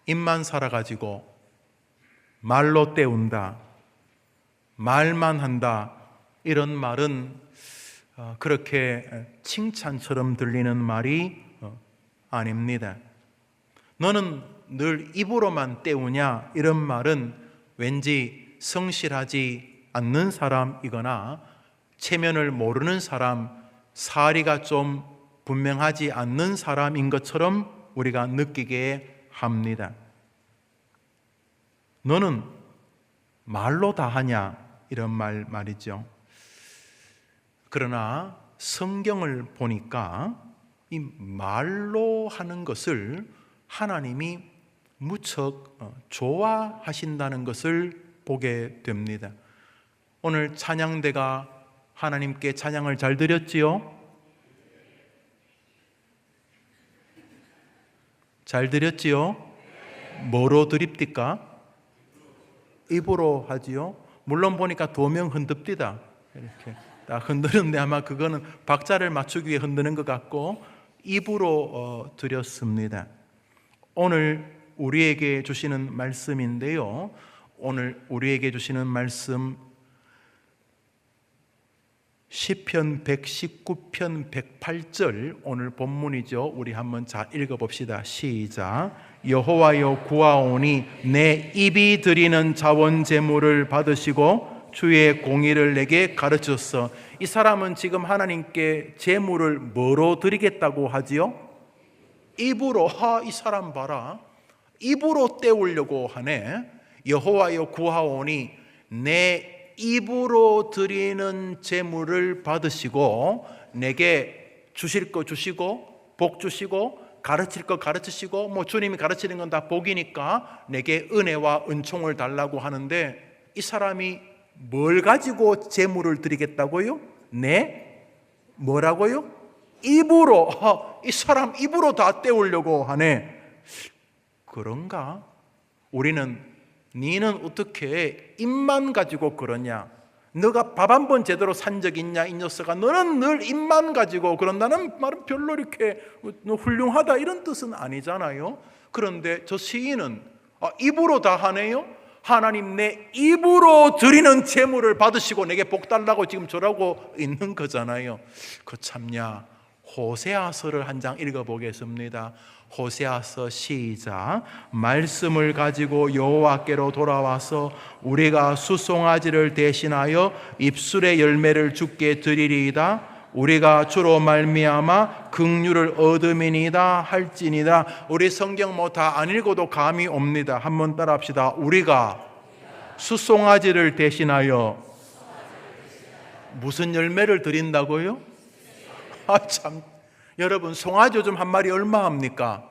입만 살아가지고 말로 때운다, 말만 한다, 이런 말은 그렇게 칭찬처럼 들리는 말이 아닙니다. 너는 늘 입으로만 때우냐, 이런 말은 왠지 성실하지 않는 사람이거나 체면을 모르는 사람, 사리가 좀 분명하지 않는 사람인 것처럼 우리가 느끼게 합니다. 너는 말로 다 하냐, 이런 말이죠. 그러나 성경을 보니까 이 말로 하는 것을 하나님이 무척 좋아하신다는 것을 보게 됩니다. 오늘 찬양대가 하나님께 찬양을 잘 드렸지요? 잘 드렸지요? 뭐로 드립니까? 입으로 하지요? 물론 보니까 도명 흔듭디다. 이렇게 딱 흔드는데 아마 그거는 박자를 맞추기 위해 흔드는 것 같고 입으로 드렸습니다. 오늘 우리에게 주시는 말씀인데요. 오늘 우리에게 주시는 말씀 시편 119편 108절 오늘 본문이죠. 우리 한번 잘 읽어봅시다. 시작. 여호와여 구하오니 내 입이 드리는 자원 제물을 받으시고 주의 공의를 내게 가르쳤어. 이 사람은 지금 하나님께 제물을 뭐로 드리겠다고 하지요? 입으로. 이 사람 봐라, 입으로 때우려고 하네. 여호와여 구하오니 내 입으로 드리는 제물을 받으시고 내게 주실 거 주시고 복 주시고 가르칠 거 가르치시고, 뭐 주님이 가르치는 건 다 복이니까 내게 은혜와 은총을 달라고 하는데, 이 사람이 뭘 가지고 제물을 드리겠다고요? 네? 뭐라고요? 입으로. 이 사람 입으로 다 때우려고 하네. 그런가? 우리는 니는 어떻게 입만 가지고 그러냐? 너가 밥 한 번 제대로 산 적 있냐? 이 녀석아, 너는 늘 입만 가지고 그런다는 말은 별로 이렇게 훌륭하다 이런 뜻은 아니잖아요. 그런데 저 시인은 입으로 다 하네요. 하나님, 내 입으로 드리는 제물을 받으시고 내게 복 달라고 지금 저라고 있는 거잖아요. 그 참냐. 호세아서를 한 장 읽어보겠습니다. 호세아서 시작. 말씀을 가지고 여호와께로 돌아와서 우리가 수송아지를 대신하여 입술의 열매를 주께 드리리이다. 우리가 주로 말미암아 긍휼을 얻음이니이다 할지니라. 우리 성경 뭐 다 안 읽어도 감이 옵니다. 한번 따라합시다. 우리가 수송아지를 대신하여 무슨 열매를 드린다고요? 참, 여러분, 송아지 요즘 한 마리 얼마 합니까?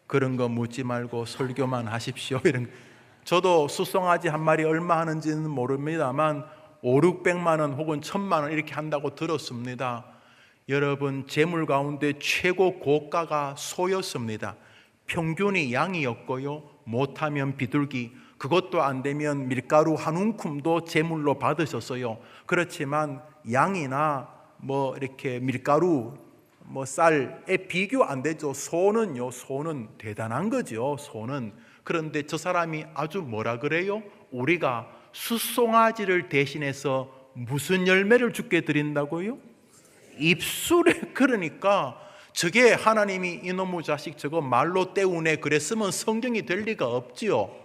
그런 거 묻지 말고 설교만 하십시오. 저도 수송아지 한 마리 얼마 하는지는 모릅니다만 500~600만 원 혹은 1000만 원 이렇게 한다고 들었습니다. 여러분, 재물 가운데 최고 고가가 소였습니다. 평균이 양이었고요, 못하면 비둘기, 그것도 안 되면 밀가루 한 움큼도 제물로 받으셨어요. 그렇지만 양이나 뭐 이렇게 밀가루, 뭐 쌀에 비교 안 되죠. 소는요, 소는 대단한 거죠. 소는. 그런데 저 사람이 아주 뭐라 그래요? 우리가 숫송아지를 대신해서 무슨 열매를 주께 드린다고요? 입술에. 그러니까 저게 하나님이 이놈의 자식 저거 말로 때우네 그랬으면 성경이 될 리가 없지요.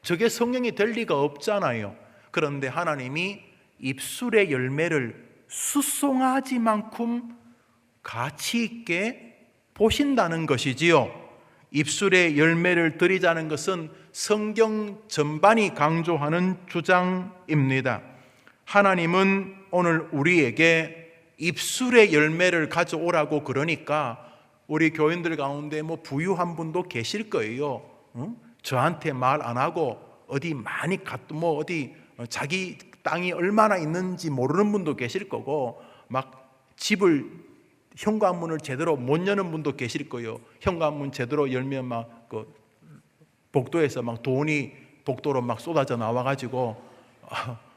저게 성경이 될 리가 없잖아요. 그런데 하나님이 입술의 열매를 숫송아지만큼 가치 있게 보신다는 것이지요. 입술의 열매를 드리자는 것은 성경 전반이 강조하는 주장입니다. 하나님은 오늘 우리에게 입술의 열매를 가져오라고 그러니까 우리 교인들 가운데 뭐 부유한 분도 계실 거예요. 저한테 말 안 하고 어디 많이 뭐 어디 자기 땅이 얼마나 있는지 모르는 분도 계실 거고, 막 집을 현관문을 제대로 못 여는 분도 계실 거예요. 현관문 제대로 열면 막 그 복도에서 막 돈이 복도로 막 쏟아져 나와가지고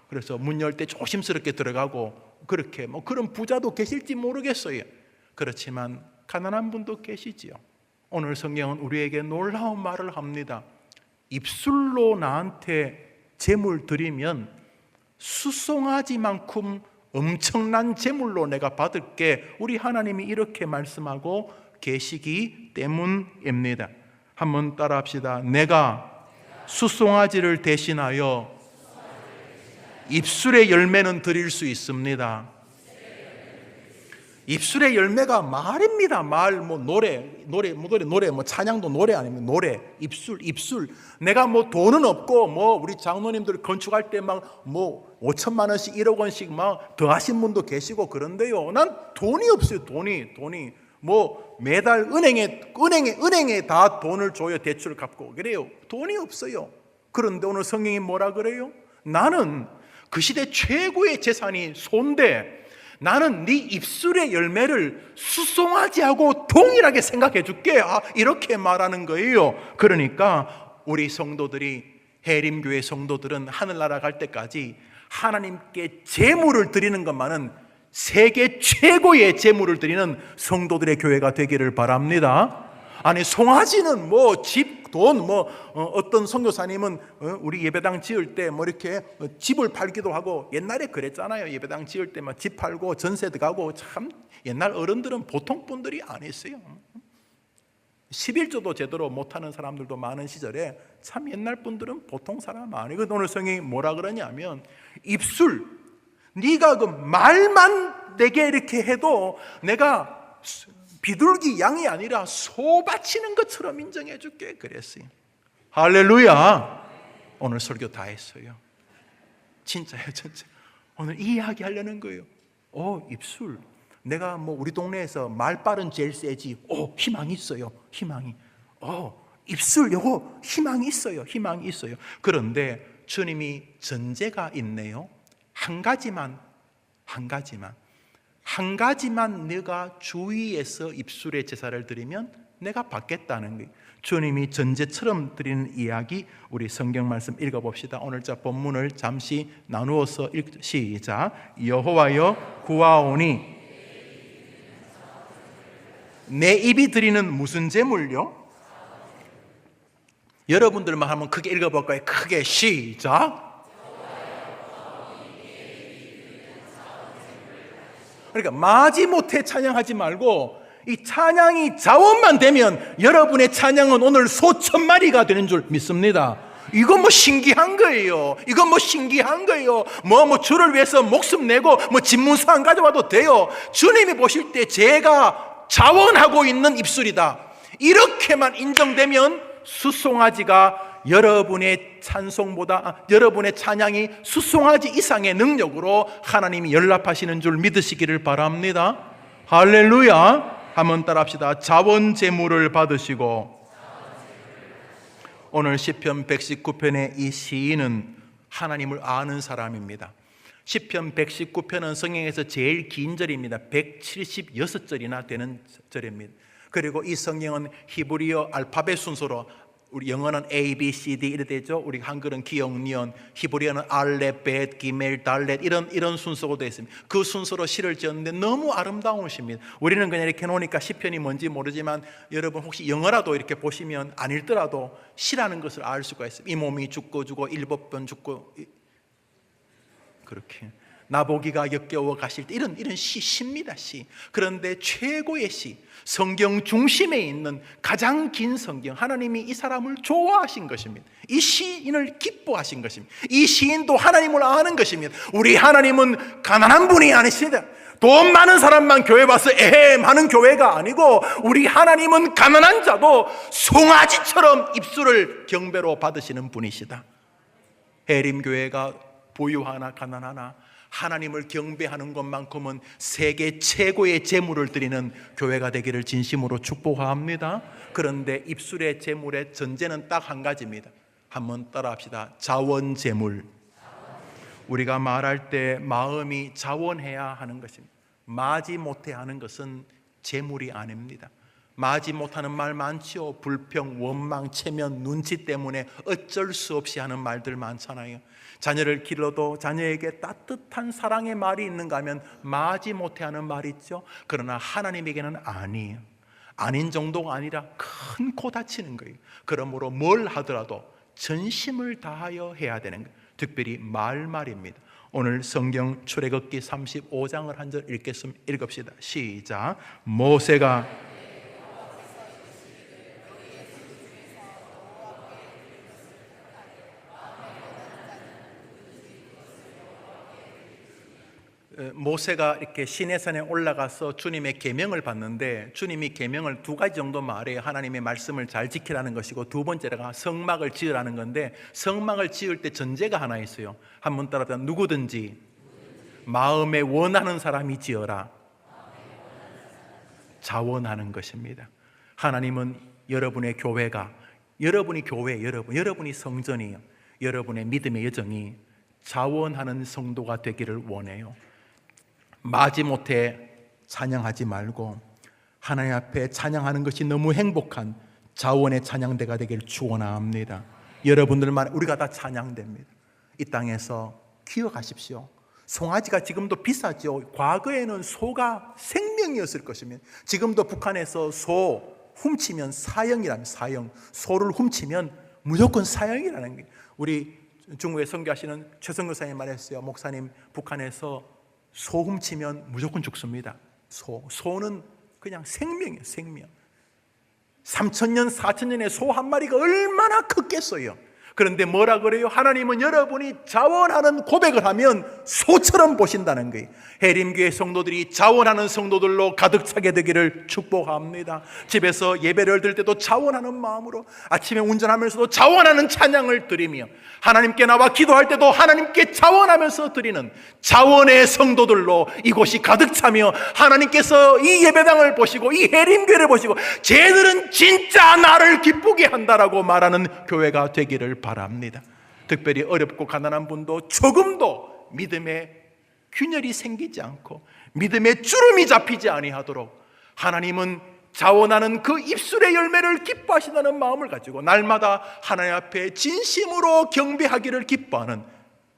그래서 문 열 때 조심스럽게 들어가고, 그렇게 뭐 그런 부자도 계실지 모르겠어요. 그렇지만 가난한 분도 계시지요. 오늘 성경은 우리에게 놀라운 말을 합니다. 입술로 나한테 제물 드리면 수송아지만큼 엄청난 제물로 내가 받을게. 우리 하나님이 이렇게 말씀하고 계시기 때문입니다. 한번 따라합시다. 내가 수송아지를 대신하여 입술의 열매는 드릴 수 있습니다. 입술의 열매가 말입니다. 말, 노래, 찬양도 노래 아니면 노래, 입술. 내가 돈은 없고, 우리 장로님들 건축할 때 5천만 원씩, 1억 원씩 더하신 분도 계시고 그런데요. 난 돈이 없어요. 돈이. 매달 은행에 다 돈을 줘요. 대출 갚고. 그래요. 돈이 없어요. 그런데 오늘 성경이 뭐라 그래요? 나는 그 시대 최고의 재산이 소인데, 나는 네 입술의 열매를 수송아지하고 동일하게 생각해 줄게. 이렇게 말하는 거예요. 그러니까 우리 성도들이, 해림교회 성도들은 하늘나라 갈 때까지 하나님께 제물을 드리는 것만은 세계 최고의 제물을 드리는 성도들의 교회가 되기를 바랍니다. 아니, 송아지는 집, 돈, 어떤 선교사님은 우리 예배당 지을 때 이렇게 집을 팔기도 하고, 옛날에 그랬잖아요. 예배당 지을 때 집 팔고 전세 들어가고. 참 옛날 어른들은 보통 분들이 아니었어요. 11조도 제대로 못하는 사람들도 많은 시절에 참 옛날 분들은 보통 사람 아니고, 오늘 성경이 뭐라 그러냐면, 입술, 네가 그 말만 내게 이렇게 해도 내가 비둘기 양이 아니라 소 바치는 것처럼 인정해 줄게 그랬어요. 할렐루야. 오늘 설교 다 했어요. 진짜요, 진짜. 오늘 이 이야기 하려는 거예요. 입술. 내가 우리 동네에서 말빨은 제일 세지. 희망이 있어요. 희망이. 입술, 요거 희망이 있어요. 희망이 있어요. 그런데 주님이 전제가 있네요. 한 가지만 내가 주위에서 입술의 제사를 드리면 내가 받겠다는 거예요. 주님이 전제처럼 드리는 이야기, 우리 성경 말씀 읽어봅시다. 오늘 본문을 잠시 나누어서 시작. 여호와여 구하오니 내 입이 드리는 무슨 제물요? 여러분들만 하면 크게 읽어볼까요? 크게 시작. 그러니까 마지못해 찬양하지 말고, 이 찬양이 자원만 되면 여러분의 찬양은 오늘 수천 마리가 되는 줄 믿습니다. 이건 신기한 거예요. 주를 위해서 목숨 내고 집문서 안 가져와도 돼요. 주님이 보실 때 제가 자원하고 있는 입술이다, 이렇게만 인정되면 수송아지가 여러분의 여러분의 찬양이 수송아지 이상의 능력으로 하나님이 연락하시는 줄 믿으시기를 바랍니다. 할렐루야. 한번 따라합시다. 자원 제물을 받으시고. 오늘 시편 119편의 이 시인은 하나님을 아는 사람입니다. 시편 119편은 성경에서 제일 긴 절입니다. 176절이나 되는 절입니다. 그리고 이 성경은 히브리어 알파벳 순서로, 우리 영어는 A, B, C, D 이렇게 되죠. 우리 한글은 기역, 니은, 히브리어는 알렛, 벳, 기멜, 달렛 이런 순서로 되어 있습니다. 그 순서로 시를 지었는데 너무 아름다운 시입니다. 우리는 그냥 이렇게 놓으니까 시편이 뭔지 모르지만, 여러분 혹시 영어라도 이렇게 보시면 안 읽더라도 시라는 것을 알 수가 있어요. 이 몸이 죽고 7번 죽고, 그렇게 나보기가 역겨워 가실 때 이런 시입니다. 시. 그런데 최고의 시, 성경 중심에 있는 가장 긴 성경, 하나님이 이 사람을 좋아하신 것입니다. 이 시인을 기뻐하신 것입니다. 이 시인도 하나님을 아는 것입니다. 우리 하나님은 가난한 분이 아니시다. 돈 많은 사람만 교회 와서 에헴 하는 교회가 아니고, 우리 하나님은 가난한 자도 송아지처럼 입술을 경배로 받으시는 분이시다. 해림교회가 부유하나 가난하나 하나님을 경배하는 것만큼은 세계 최고의 제물을 드리는 교회가 되기를 진심으로 축복합니다. 그런데 입술의 제물의 전제는 딱 한 가지입니다. 한번 따라합시다. 자원 제물. 우리가 말할 때 마음이 자원해야 하는 것입니다. 마지못해 하는 것은 제물이 아닙니다. 마지 못하는 말 많지요. 불평, 원망, 체면, 눈치 때문에 어쩔 수 없이 하는 말들 많잖아요. 자녀를 길러도 자녀에게 따뜻한 사랑의 말이 있는가 하면 마지 못해 하는 말이 있죠. 그러나 하나님에게는 아니에요. 아닌 정도가 아니라 큰 코 다치는 거예요. 그러므로 뭘 하더라도 전심을 다하여 해야 되는 거예요. 특별히 말입니다. 오늘 성경 출애굽기 35장을 한 절 읽읍시다. 시작. 모세가 이렇게 시내산에 올라가서 주님의 계명을 받는데, 주님이 계명을 두 가지 정도 말해요. 하나님의 말씀을 잘 지키라는 것이고, 두 번째가 성막을 지으라는 건데, 성막을 지을 때 전제가 하나 있어요. 한번 따라서 누구든지 마음에 원하는 사람이 지어라. 자원하는 것입니다. 하나님은 여러분의 교회가, 여러분이 교회, 여러분이 성전이요, 여러분의 믿음의 여정이 자원하는 성도가 되기를 원해요. 마지못해 찬양하지 말고 하나님 앞에 찬양하는 것이 너무 행복한 자원의 찬양대가 되기를 축원합니다. 여러분들만, 우리가 다 찬양됩니다. 이 땅에서 기억하십시오. 송아지가 지금도 비싸죠. 과거에는 소가 생명이었을 것입니다. 지금도 북한에서 소 훔치면 사형이라면, 사형. 소를 훔치면 무조건 사형이라는 거예요. 우리 중국에 선교하시는 최성교 사님 말했어요. 목사님, 북한에서 소 훔치면 무조건 죽습니다. 소는 그냥 생명이에요. 생명. 3,000년 4,000년의 소 한 마리가 얼마나 컸겠어요. 그런데 뭐라 그래요? 하나님은 여러분이 자원하는 고백을 하면 소처럼 보신다는 거예요. 해림교회 성도들이 자원하는 성도들로 가득 차게 되기를 축복합니다. 집에서 예배를 드릴 때도 자원하는 마음으로, 아침에 운전하면서도 자원하는 찬양을 드리며, 하나님께 나와 기도할 때도 하나님께 자원하면서 드리는 자원의 성도들로 이곳이 가득 차며, 하나님께서 이 예배당을 보시고 이 해림교회를 보시고 쟤들은 진짜 나를 기쁘게 한다라고 말하는 교회가 되기를 바랍니다. 특별히 어렵고 가난한 분도 조금도 믿음의 균열이 생기지 않고 믿음의 주름이 잡히지 아니하도록, 하나님은 자원하는 그 입술의 열매를 기뻐하신다는 마음을 가지고 날마다 하나님 앞에 진심으로 경배하기를 기뻐하는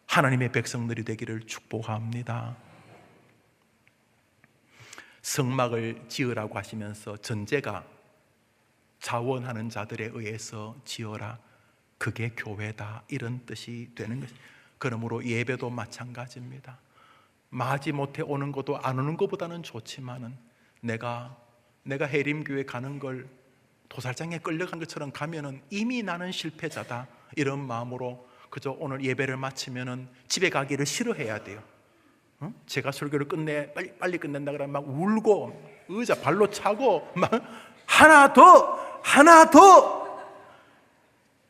하나님의 백성들이 되기를 축복합니다. 성막을 지으라고 하시면서 전제가 자원하는 자들에 의해서 지어라. 그게 교회다, 이런 뜻이 되는 것입니다. 그러므로 예배도 마찬가지입니다. 마지못해 오는 것도 안 오는 것보다는 좋지만은, 내가 해림교회 가는 걸 도살장에 끌려간 것처럼 가면은 이미 나는 실패자다, 이런 마음으로 그저 오늘 예배를 마치면은 집에 가기를 싫어해야 돼요. 제가 설교를 빨리 끝낸다 그러면 막 울고 의자 발로 차고 막 하나 더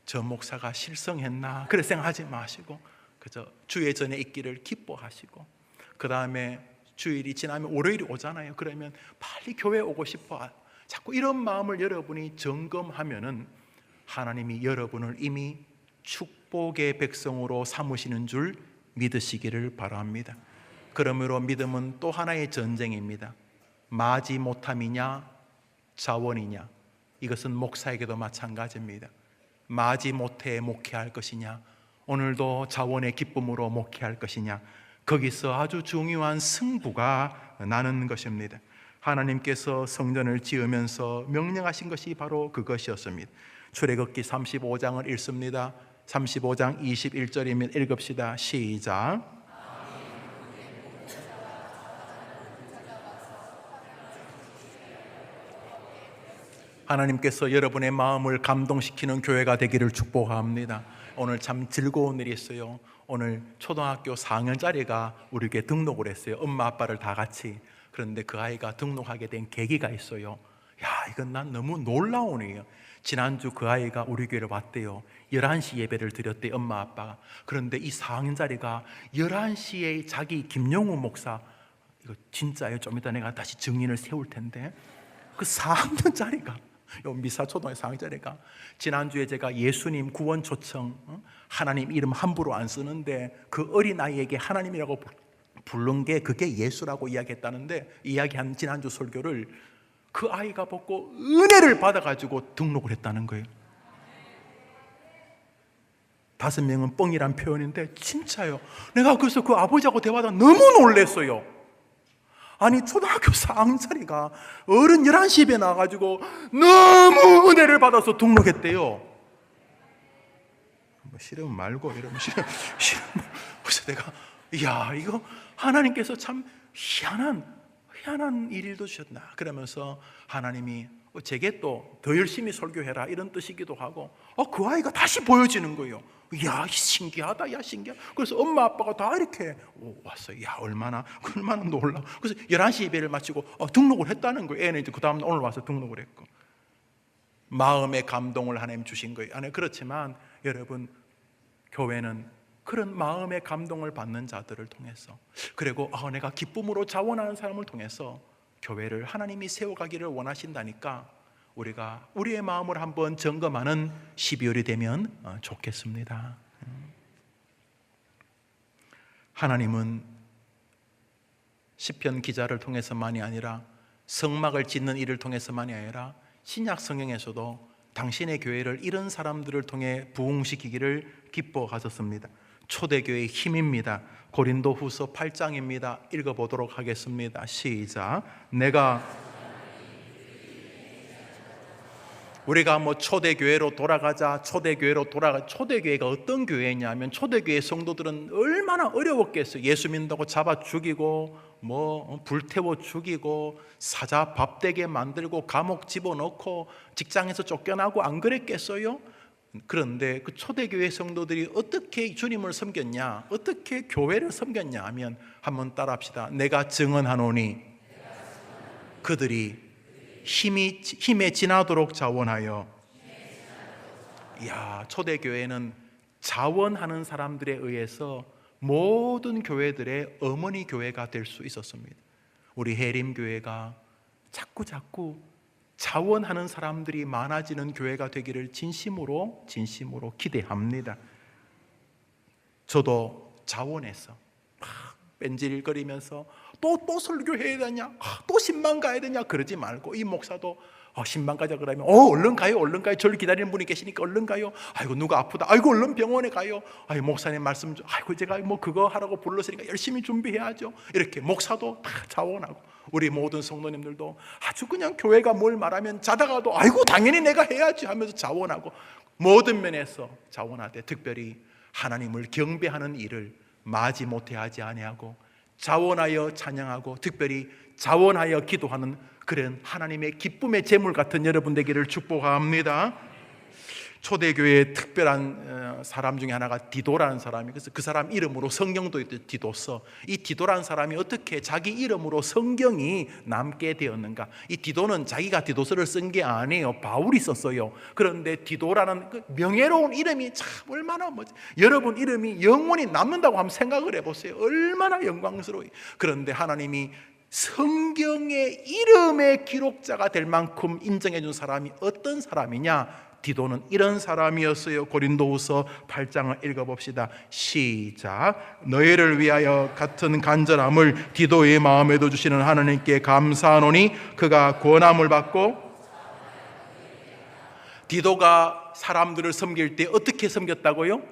저 목사가 실성했나, 그래 생각하지 마시고 그저 주의 전에 있기를 기뻐하시고, 그 다음에 주일이 지나면 월요일이 오잖아요. 그러면 빨리 교회 오고 싶어. 자꾸 이런 마음을 여러분이 점검하면은 하나님이 여러분을 이미 축복의 백성으로 삼으시는 줄 믿으시기를 바랍니다. 그러므로 믿음은 또 하나의 전쟁입니다. 마지못함이냐 자원이냐, 이것은 목사에게도 마찬가지입니다. 마지못해 목회할 것이냐, 오늘도 자원의 기쁨으로 목회할 것이냐, 거기서 아주 중요한 승부가 나는 것입니다. 하나님께서 성전을 지으면서 명령하신 것이 바로 그것이었습니다. 출애굽기 35장을 읽습니다. 35장 21절이면 읽읍시다. 시작. 하나님께서 여러분의 마음을 감동시키는 교회가 되기를 축복합니다. 오늘 참 즐거운 일이 있어요. 오늘 초등학교 4학년짜리가 우리에게 등록을 했어요. 엄마 아빠를 다 같이. 그런데 그 아이가 등록하게 된 계기가 있어요. 야, 이건 난 너무 놀라운 일이에요. 지난주 그 아이가 우리 교회를 왔대요. 11시 예배를 드렸대요, 엄마 아빠가. 그런데 이 4학년짜리가 11시에 자기 김용우 목사, 이거 진짜예요. 좀 이따 내가 다시 증인을 세울 텐데, 그 4학년짜리가, 요 미사초등학교 4학년짜리가 지난주에 제가 예수님 구원 초청, 하나님 이름 함부로 안 쓰는데 그 어린아이에게 하나님이라고 부른 게 그게 예수라고 이야기했다는데, 이야기한 지난주 설교를 그 아이가 보고 은혜를 받아가지고 등록을 했다는 거예요. 5명은 뻥이란 표현인데 진짜요. 내가 그래서 그 아버지하고 대화하다 너무 놀랐어요. 아니 초등학교 4학년짜리가 어른 11시 예배 나와가지고 너무 은혜를 받아서 등록했대요. 뭐 싫으면 말고 이러면 싫으면 그래서 내가 이야, 이거 하나님께서 참 희한한 일도 주셨나 그러면서 하나님이 제게 또 더 열심히 설교해라 이런 뜻이기도 하고 그 아이가 다시 보여지는 거예요. 야, 신기하다, 야, 신기하다. 그래서 엄마 아빠가 다 이렇게 왔어요. 야, 얼마나 놀라. 그래서 11시 예배를 마치고 등록을 했다는 거예요. 애는 이제 그 다음 오늘 와서 등록을 했고, 마음의 감동을 하나님 주신 거예요. 그렇지만 여러분, 교회는 그런 마음의 감동을 받는 자들을 통해서, 그리고 내가 기쁨으로 자원하는 사람을 통해서 교회를 하나님이 세워가기를 원하신다니까 우리가 우리의 마음을 한번 점검하는 12월이 되면 좋겠습니다. 하나님은 시편 기자를 통해서만이 아니라 성막을 짓는 일을 통해서만이 아니라 신약 성경에서도 당신의 교회를 이런 사람들을 통해 부흥시키기를 기뻐하셨습니다. 초대교회의 힘입니다. 고린도후서 8장입니다. 읽어보도록 하겠습니다. 시작. 우리가 초대교회로 돌아가자, 초대교회가 어떤 교회냐면, 초대교회 성도들은 얼마나 어려웠겠어요. 예수 믿는다고 잡아 죽이고, 불태워 죽이고, 사자 밥되게 만들고, 감옥 집어넣고, 직장에서 쫓겨나고, 안 그랬겠어요? 그런데 그 초대교회 성도들이 어떻게 주님을 섬겼냐, 어떻게 교회를 섬겼냐 하면, 한번 따라합시다. 내가 증언하노니 그들이 힘에 지나도록 자원하여. 이야, 초대교회는 자원하는 사람들에 의해서 모든 교회들의 어머니 교회가 될 수 있었습니다. 우리 해림교회가 자꾸 자원하는 사람들이 많아지는 교회가 되기를 진심으로 기대합니다. 저도 자원해서 막 뺀질거리면서 또 설교해야 되냐, 또 신방 가야 되냐 그러지 말고, 이 목사도 신방 가자 그러면 얼른 가요. 저를 기다리는 분이 계시니까 얼른 가요. 아이고 누가 아프다, 아이고 얼른 병원에 가요. 아이고 목사님 말씀 좀, 아이고 제가 그거 하라고 불렀으니까 열심히 준비해야죠. 이렇게 목사도 다 자원하고, 우리 모든 성도님들도 아주 그냥 교회가 뭘 말하면 자다가도 아이고 당연히 내가 해야지 하면서 자원하고, 모든 면에서 자원하되 특별히 하나님을 경배하는 일을 마지못해 하지 아니하고 자원하여 찬양하고 사랑하고 자원하여 기도하는 그런 하나님의 기쁨의 제물 같은 여러분 되기를 축복합니다. 초대교회의 특별한 사람 중에 하나가 디도라는 사람이, 그래서 그 사람 이름으로 성경도 디도서. 이 디도라는 사람이 어떻게 자기 이름으로 성경이 남게 되었는가? 이 디도는 자기가 디도서를 쓴 게 아니에요. 바울이 썼어요. 그런데 디도라는 그 명예로운 이름이 참 얼마나 여러분 이름이 영원히 남는다고 한번 생각을 해보세요. 얼마나 영광스러워요. 그런데 하나님이 성경의 이름의 기록자가 될 만큼 인정해 준 사람이 어떤 사람이냐? 디도는 이런 사람이었어요. 고린도후서 8장을 읽어봅시다. 시작. 너희를 위하여 같은 간절함을 디도의 마음에도 주시는 하나님께 감사하노니 그가 권함을 받고. 디도가 사람들을 섬길 때 어떻게 섬겼다고요?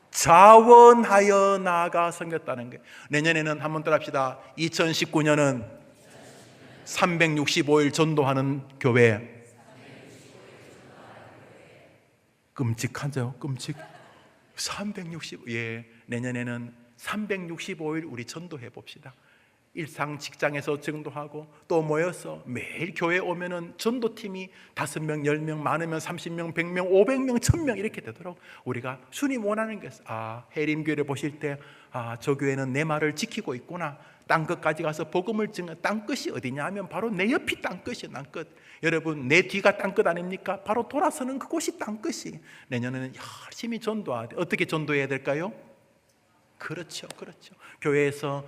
자원하여 나아가 섬겼다는 거예요. 내년에는 한번 따라합시다. 2019년은 365일 전도하는 교회. 끔찍하죠? 360, 내년에는 365일 우리 전도해 봅시다. 일상 직장에서 전도하고 또 모여서 매일 교회 오면은 전도팀이 5명, 10명, 많으면 30명, 100명, 500명, 1000명 이렇게 되도록 우리가 주님 원하는 것을, 해림교회를 보실 때 저 교회는 내 말을 지키고 있구나. 땅끝까지 가서 복음을 증거. 땅끝이 어디냐 하면 바로 내 옆이 땅끝이에요. 땅끝. 여러분 내 뒤가 땅끝 아닙니까? 바로 돌아서는 그곳이 땅끝이. 내년에는 열심히 전도하되, 어떻게 전도해야 될까요? 그렇죠. 교회에서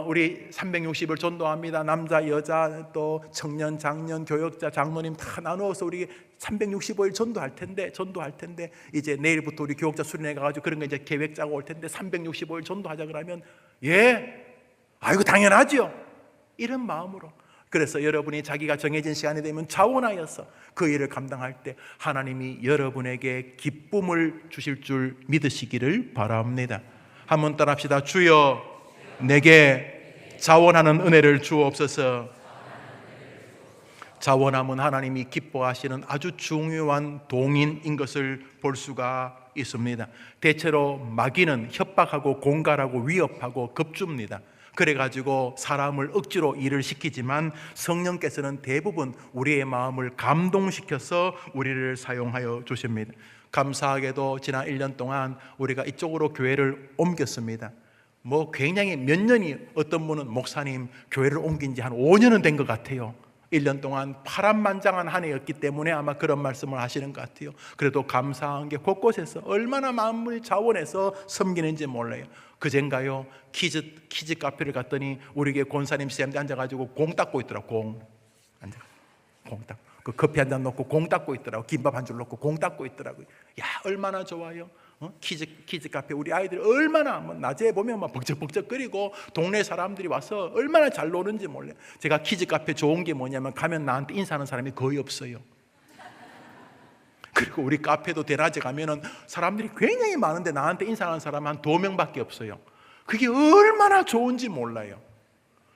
우리 360을 전도합니다. 남자, 여자, 또 청년, 장년, 교역자, 장로님 다 나누어서 우리 365일 전도할 텐데 이제 내일부터 우리 교역자 수련회 가가지고 그런 거 이제 계획 짜고 올 텐데 365일 전도하자 그러면 아이고 당연하죠. 이런 마음으로. 그래서 여러분이 자기가 정해진 시간이 되면 자원하여서 그 일을 감당할 때 하나님이 여러분에게 기쁨을 주실 줄 믿으시기를 바랍니다. 한번 따라합시다. 주여 내게 자원하는 은혜를 주옵소서. 자원함은 하나님이 기뻐하시는 아주 중요한 동인인 것을 볼 수가 있습니다. 대체로 마귀는 협박하고 공갈하고 위협하고 겁줍니다. 그래가지고 사람을 억지로 일을 시키지만 성령께서는 대부분 우리의 마음을 감동시켜서 우리를 사용하여 주십니다. 감사하게도 지난 1년 동안 우리가 이쪽으로 교회를 옮겼습니다. 굉장히 몇 년이, 어떤 분은 목사님 교회를 옮긴 지 한 5년은 된 것 같아요. 1년 동안 파란만장한 한 해였기 때문에 아마 그런 말씀을 하시는 것 같아요. 그래도 감사한 게 곳곳에서 얼마나 마음을 자원해서 섬기는지 몰라요. 그젠가요, 키즈 카페를 갔더니 우리 교회 권사님 쌤이 앉아가지고 공 닦고 있더라고. 공 닦고, 그 커피 한 잔 놓고 공 닦고 있더라고. 김밥 한 줄 놓고 공 닦고 있더라고요. 야, 얼마나 좋아요. 키즈 카페 우리 아이들이 얼마나 낮에 보면 막 벅적벅적거리고 동네 사람들이 와서 얼마나 잘 노는지 몰라요. 제가 키즈 카페 좋은 게 뭐냐면 가면 나한테 인사하는 사람이 거의 없어요. 그리고 우리 카페도 대낮에 가면은 사람들이 굉장히 많은데 나한테 인사하는 사람 한 2명밖에 없어요. 그게 얼마나 좋은지 몰라요.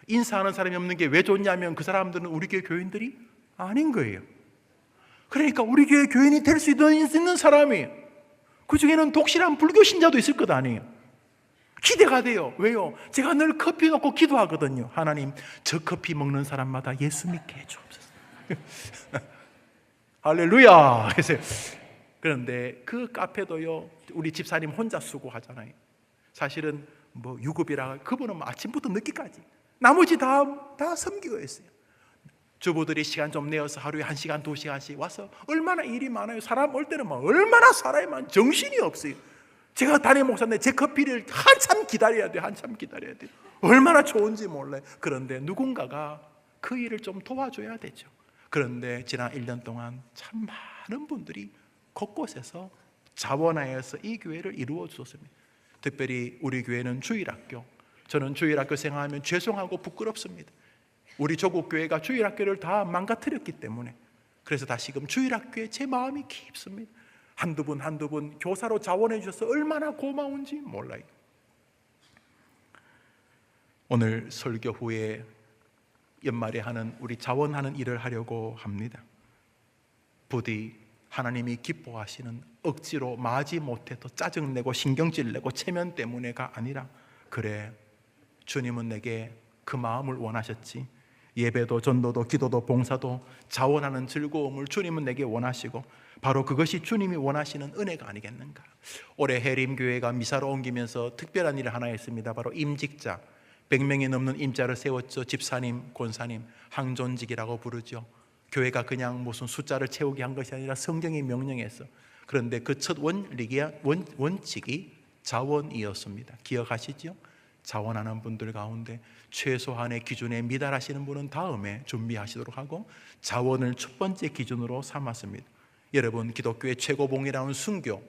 인사하는 사람이 없는 게 왜 좋냐면 그 사람들은 우리 교회 교인들이 아닌 거예요. 그러니까 우리 교회 교인이 될 수 있는 사람이, 그 중에는 독실한 불교 신자도 있을 것 아니에요. 기대가 돼요. 왜요? 제가 늘 커피 놓고 기도하거든요. 하나님, 저 커피 먹는 사람마다 예수 믿게 해주옵소서. 할렐루야. 그런데 그 카페도요, 우리 집사님 혼자 수고하잖아요. 사실은 유급이라, 그분은 아침부터 늦게까지 나머지 다 섬기고 있어요. 주부들이 시간 좀 내어서 하루에 1시간 2시간씩 와서 얼마나 일이 많아요. 사람 올 때는 얼마나 사람이 정신이 없어요. 제가 담임 목사인데 제 커피를 한참 기다려야 돼요. 얼마나 좋은지 몰라요. 그런데 누군가가 그 일을 좀 도와줘야 되죠. 그런데 지난 1년 동안 참 많은 분들이 곳곳에서 자원하여서 이 교회를 이루어 주었습니다. 특별히 우리 교회는 주일학교. 저는 주일학교 생활하면 죄송하고 부끄럽습니다. 우리 조국 교회가 주일학교를 다 망가뜨렸기 때문에. 그래서 다시금 주일학교에 제 마음이 깊습니다. 한두 분 교사로 자원해 주셔서 얼마나 고마운지 몰라요. 오늘 설교 후에 연말에 하는 우리 자원하는 일을 하려고 합니다. 부디 하나님이 기뻐하시는 억지로 마지 못해도 짜증내고 신경질 내고 체면 때문에가 아니라, 그래, 주님은 내게 그 마음을 원하셨지. 예배도 전도도 기도도 봉사도 자원하는 즐거움을 주님은 내게 원하시고, 바로 그것이 주님이 원하시는 은혜가 아니겠는가. 올해 해림교회가 미사로 옮기면서 특별한 일을 하나 했습니다. 바로 임직자, 100명이 넘는 임자를 세웠죠. 집사님, 권사님, 항존직이라고 부르죠. 교회가 그냥 무슨 숫자를 채우게 한 것이 아니라 성경이 명령해서. 그런데 그 첫 원칙이 자원이었습니다. 기억하시죠? 자원하는 분들 가운데 최소한의 기준에 미달하시는 분은 다음에 준비하시도록 하고, 자원을 첫 번째 기준으로 삼았습니다. 여러분, 기독교의 최고봉이라는 순교,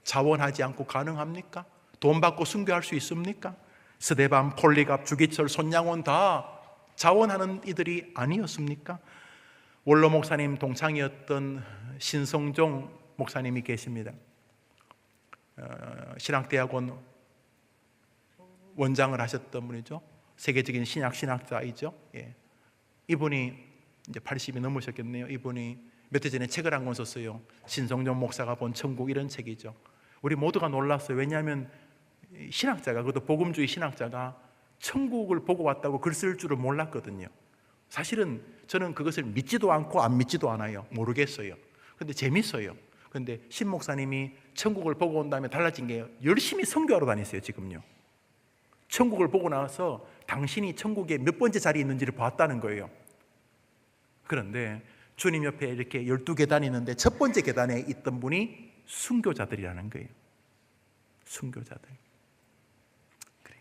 자원하지 않고 가능합니까? 돈 받고 순교할 수 있습니까? 스데반, 폴리갑, 주기철, 손양원 다 자원하는 이들이 아니었습니까? 원로 목사님 동창이었던 신성종 목사님이 계십니다. 신학대학원 원장을 하셨던 분이죠. 세계적인 신학자이죠. 예. 이분이 이제 80이 넘으셨겠네요. 이분이 몇 해 전에 책을 한 권 썼어요. 신성종 목사가 본 천국, 이런 책이죠. 우리 모두가 놀랐어요. 왜냐하면 신학자가, 그것도 복음주의 신학자가 천국을 보고 왔다고 글 쓸 줄을 몰랐거든요. 사실은 저는 그것을 믿지도 않고 안 믿지도 않아요. 모르겠어요. 근데 재밌어요. 근데 신 목사님이 천국을 보고 온 다음에 달라진 게, 열심히 선교하러 다녔어요. 지금요. 천국을 보고 나서 당신이 천국에 몇 번째 자리에 있는지를 봤다는 거예요. 그런데 주님 옆에 이렇게 12계단이 있는데 첫 번째 계단에 있던 분이 순교자들이라는 거예요. 순교자들. 그래요.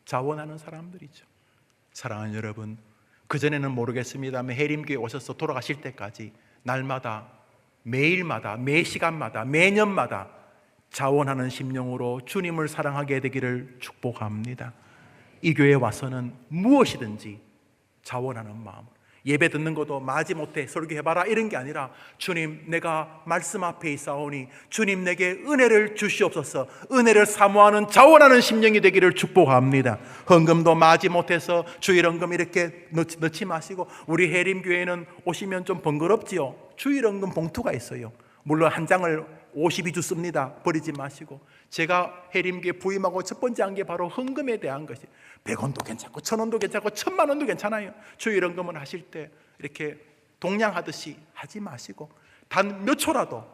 자원하는 사람들이죠. 사랑하는 여러분, 그전에는 모르겠습니다만 해림교회 오셔서 돌아가실 때까지 날마다, 매일마다, 매 시간마다, 매년마다 자원하는 심령으로 주님을 사랑하게 되기를 축복합니다. 이 교회에 와서는 무엇이든지 자원하는 마음, 예배 듣는 것도 마지못해 설교해봐라 이런 게 아니라, 주님 내가 말씀 앞에 있사오니 주님 내게 은혜를 주시옵소서, 은혜를 사모하는 자원하는 심령이 되기를 축복합니다. 헌금도 마지못해서 주일헌금 이렇게 넣지 마시고, 우리 해림교회는 오시면 좀 번거롭지요. 주일헌금 봉투가 있어요. 물론 한 장을 52주 씁니다. 버리지 마시고. 제가 해림교회 부임하고 첫 번째 한 게 바로 헌금에 대한 것이, 100원도 괜찮고 1000원도 괜찮고 1000만 원도 괜찮아요. 주일헌금을 하실 때 이렇게 동냥하듯이 하지 마시고, 단 몇 초라도